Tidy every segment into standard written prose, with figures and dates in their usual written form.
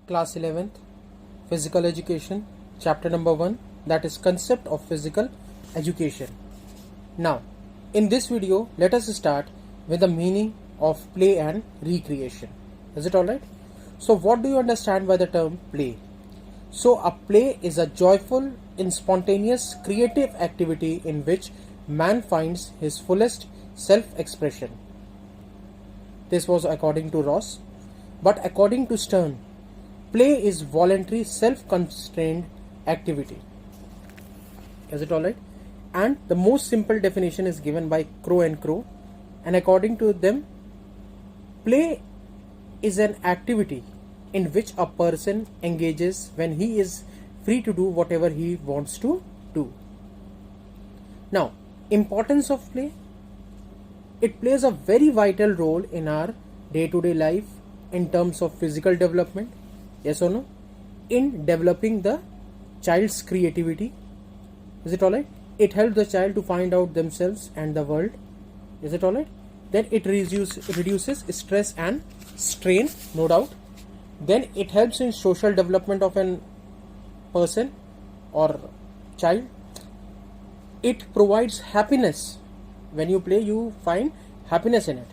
Class 11th, Physical Education, Chapter number 1, that is Concept of Physical Education. Now, in this video, let us start with the meaning of play and recreation. Is it alright? So, what do you understand by the term play? So, a play is a joyful, spontaneous, creative activity in which man finds his fullest self-expression. This was according to Ross. But according to Stern, play is voluntary, self-constrained activity. Is it alright? And the most simple definition is given by Crow and Crow. And according to them, play is an activity in which a person engages when he is free to do whatever he wants to do. Now, importance of play. It plays a very vital role in our day-to-day life in terms of physical development. Yes or no? In developing the child's creativity. Is it alright? It helps the child to find out themselves and the world. Is it alright? Then it reduces stress and strain, no doubt. Then it helps in social development of an person or child. It provides happiness. When you play, you find happiness in it.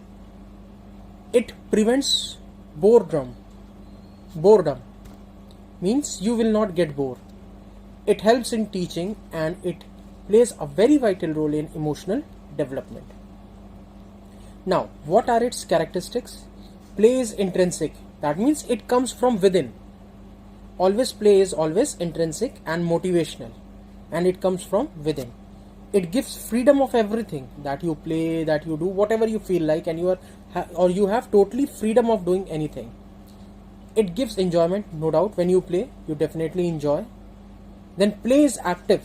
It prevents boredom. Boredom means you will not get bored. It helps in teaching and it plays a very vital role in emotional development. Now, what are its characteristics? Play is intrinsic. That means it comes from within. Always play is always intrinsic and motivational, and it comes from within. It gives freedom of everything that you play, that you do, whatever you feel like, and you have totally freedom of doing anything. It gives enjoyment, no doubt. When you play, you definitely enjoy. Then play is active.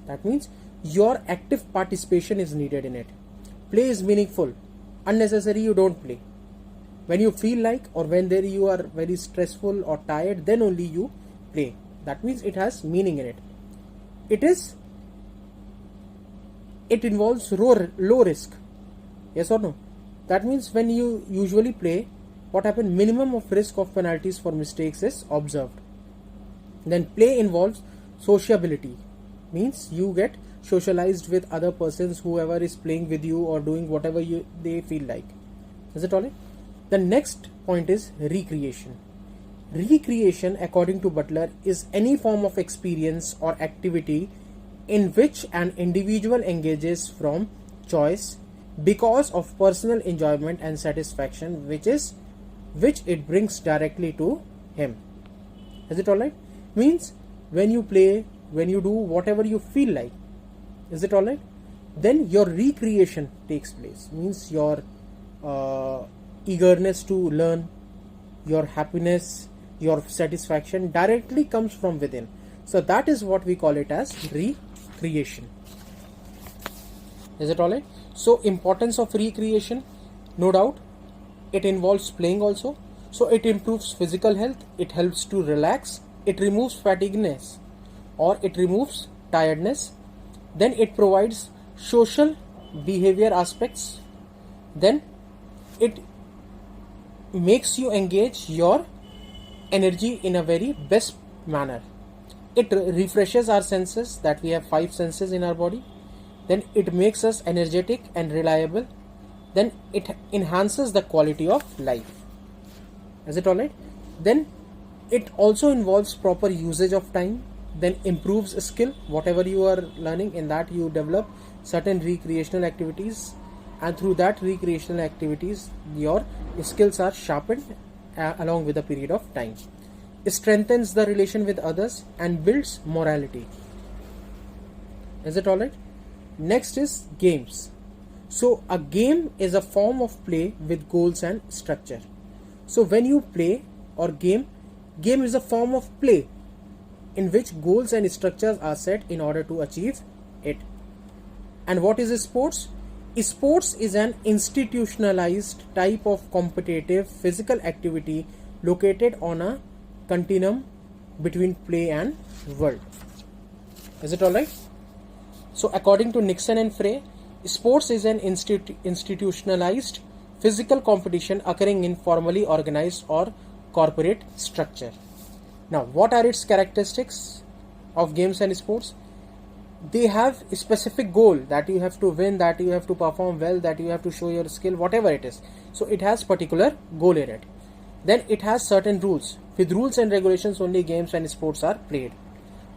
That means your active participation is needed in it. Play is meaningful. Unnecessary, you don't play. When you feel like, or when you are very stressful or tired, then only you play. That means it has meaning in it. It involves low risk. Yes or no? That means when you usually play, what happens? Minimum of risk of penalties for mistakes is observed. Then play involves sociability. Means you get socialized with other persons, whoever is playing with you or doing whatever they feel like. Is it alright? The next point is recreation. Recreation, according to Butler, is any form of experience or activity in which an individual engages from choice because of personal enjoyment and satisfaction which it brings directly to him. Is it alright? Means when you play, when you do whatever you feel like, is it alright? Then your recreation takes place. Means your eagerness to learn, your happiness, your satisfaction directly comes from within. So that is what we call it as recreation. Is it alright? So importance of recreation, no doubt. It involves playing also. So it improves physical health. It helps to relax. It removes fatigueness or it removes tiredness. Then it provides social behavior aspects. Then it makes you engage your energy in a very best manner. It refreshes our senses, that we have 5 senses in our body. Then it makes us energetic and reliable. Then it enhances the quality of life. Is it alright? Then it also involves proper usage of time. Then improves skill. Whatever you are learning, in that you develop certain recreational activities, and through that recreational activities your skills are sharpened along with a period of time. It strengthens the relation with others and builds morality. Is it alright? Next is games. So a game is a form of play with goals and structure. So when you play or game is a form of play in which goals and structures are set in order to achieve it. And what is sports? Sports is an institutionalized type of competitive physical activity located on a continuum between play and world. Is it alright? So according to Nixon and Frey, sports is an institutionalized physical competition occurring in formally organized or corporate structure. Now, what are its characteristics of games and sports? They have a specific goal that you have to win, that you have to perform well, that you have to show your skill, whatever it is. So it has particular goal in it. Then it has certain rules. With rules and regulations only games and sports are played.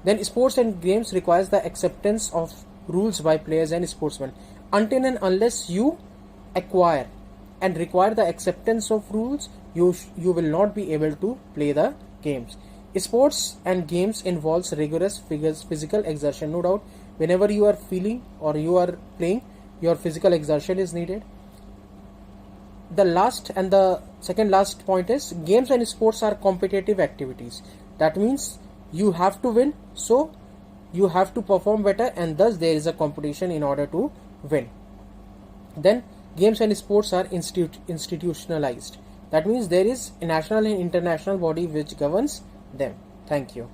Then sports and games requires the acceptance of rules by players and sportsmen. Until and unless you acquire and require the acceptance of rules, you will not be able to play the games. Sports and games involves rigorous physical exertion. No doubt, whenever you are feeling or you are playing, your physical exertion is needed. The last and the second last point is games and sports are competitive activities. That means you have to win, so you have to perform better, and thus there is a competition in order to win. Then games and sports are institutionalized. That means there is a national and international body which governs them. Thank you.